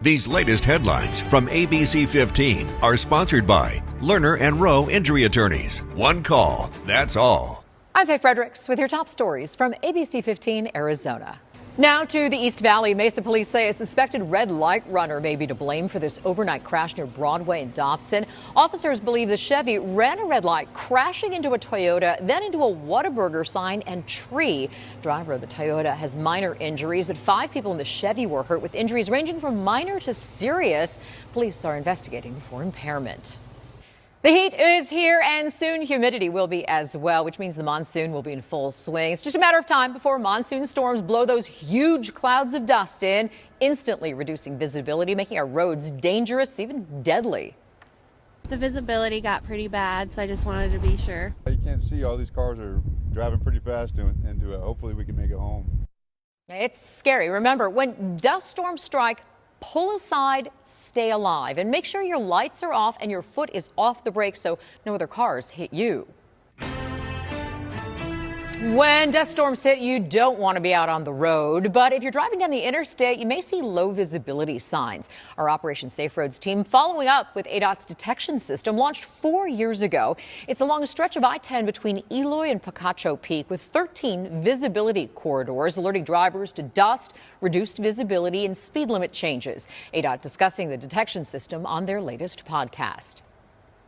These latest headlines from ABC 15 are sponsored by Lerner and Rowe Injury Attorneys. One call, that's all. I'm Faye Fredericks with your top stories from ABC 15 Arizona. Now to the East Valley. Mesa police say a suspected red light runner may be to blame for this overnight crash near Broadway and Dobson. Officers believe the Chevy ran a red light, crashing into a Toyota, then into a Whataburger sign and tree. Driver of the Toyota has minor injuries, but 5 people in the Chevy were hurt with injuries ranging from minor to serious. Police are investigating for impairment. The heat is here, and soon humidity will be as well, which means the monsoon will be in full swing. It's just a matter of time before monsoon storms blow those huge clouds of dust in, instantly reducing visibility, making our roads dangerous, even deadly. The visibility got pretty bad, so I just wanted to be sure. You can't see, all these cars are driving pretty fast into it. Hopefully we can make it home. It's scary. Remember, when dust storms strike, pull aside, stay alive, and make sure your lights are off and your foot is off the brake so no other cars hit you. When dust storms hit, you don't want to be out on the road, but if you're driving down the interstate, you may see low visibility signs. Our Operation Safe Roads team, following up with ADOT's detection system, launched 4 years ago. It's along a stretch of I-10 between Eloy and Picacho Peak with 13 visibility corridors, alerting drivers to dust, reduced visibility, and speed limit changes. ADOT discussing the detection system on their latest podcast.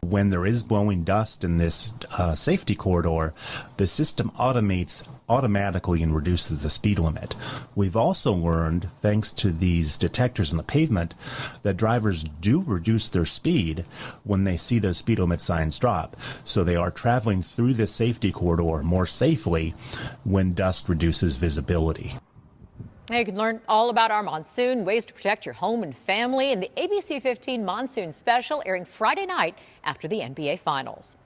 When there is blowing dust in this safety corridor, the system automates automatically and reduces the speed limit. We've also learned, thanks to these detectors in the pavement, that drivers do reduce their speed when they see those speed limit signs drop. So they are traveling through this safety corridor more safely when dust reduces visibility. You can learn all about our monsoon, ways to protect your home and family, in the ABC 15 Monsoon Special, airing Friday night after the NBA Finals.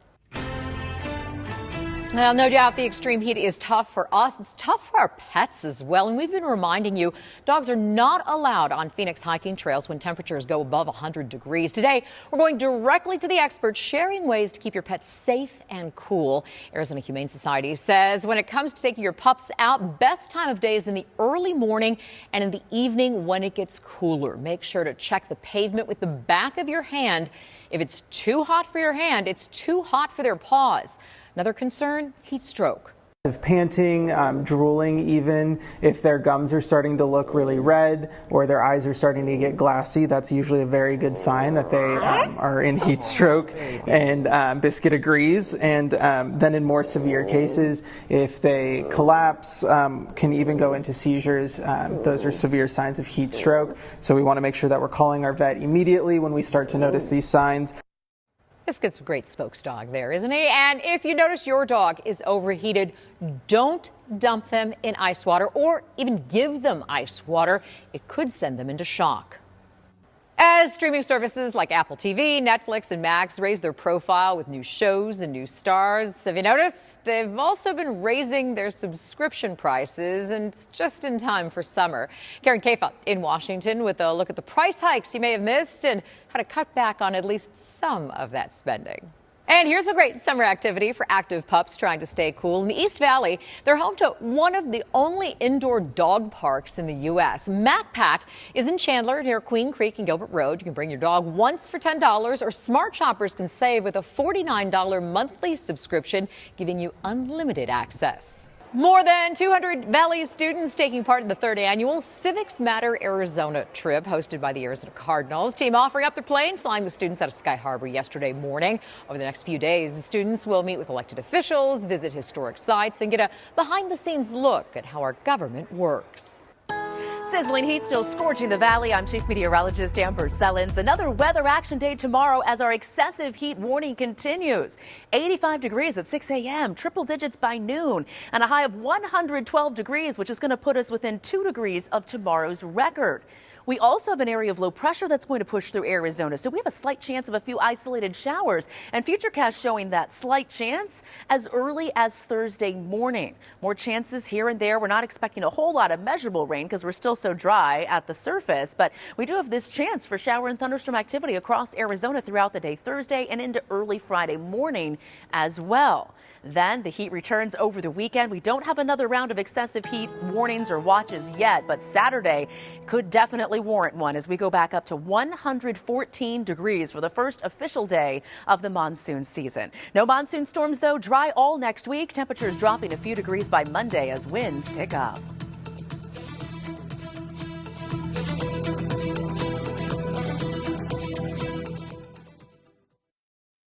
Well, no doubt the extreme heat is tough for us. It's tough for our pets as well. And we've been reminding you, dogs are not allowed on Phoenix hiking trails when temperatures go above 100 degrees. Today, we're going directly to the experts, sharing ways to keep your pets safe and cool. Arizona Humane Society says when it comes to taking your pups out, best time of day is in the early morning and in the evening when it gets cooler. Make sure to check the pavement with the back of your hand. If it's too hot for your hand, it's too hot for their paws. Another concern, heat stroke. Panting, drooling, even if their gums are starting to look really red or their eyes are starting to get glassy, that's usually a very good sign that they are in heat stroke, and Biscuit agrees. And then in more severe cases, if they collapse, can even go into seizures, those are severe signs of heat stroke. So we want to make sure that we're calling our vet immediately when we start to notice these signs. Biscuit's a great spokes dog there, isn't he? And if you notice your dog is overheated, don't dump them in ice water or even give them ice water. It could send them into shock. As streaming services like Apple TV, Netflix, and Max raise their profile with new shows and new stars, have you noticed? They've also been raising their subscription prices, and it's just in time for summer. Karen Caifa in Washington with a look at the price hikes you may have missed and how to cut back on at least some of that spending. And here's a great summer activity for active pups trying to stay cool. In the East Valley, they're home to one of the only indoor dog parks in the U.S. MacPack is in Chandler near Queen Creek and Gilbert Road. You can bring your dog once for $10, or smart shoppers can save with a $49 monthly subscription, giving you unlimited access. More than 200 Valley students taking part in the 3rd annual Civics Matter Arizona trip hosted by the Arizona Cardinals. Team offering up their plane, flying the students out of Sky Harbor yesterday morning. Over the next few days, the students will meet with elected officials, visit historic sites, and get a behind-the-scenes look at how our government works. Sizzling heat still scorching the valley. I'm Chief Meteorologist Amber Sellens. Another weather action day tomorrow as our excessive heat warning continues. 85 degrees at 6 a.m., triple digits by noon, and a high of 112 degrees, which is going to put us within 2 degrees of tomorrow's record. We also have an area of low pressure that's going to push through Arizona, so we have a slight chance of a few isolated showers, and Futurecast showing that slight chance as early as Thursday morning. More chances here and there. We're not expecting a whole lot of measurable rain because we're still so dry at the surface, but we do have this chance for shower and thunderstorm activity across Arizona throughout the day Thursday and into early Friday morning as well. Then the heat returns over the weekend. We don't have another round of excessive heat warnings or watches yet, but Saturday could definitely definitely warrant one as we go back up to 114 degrees for the first official day of the monsoon season. No monsoon storms, though. Dry all next week. Temperatures dropping a few degrees by Monday as winds pick up.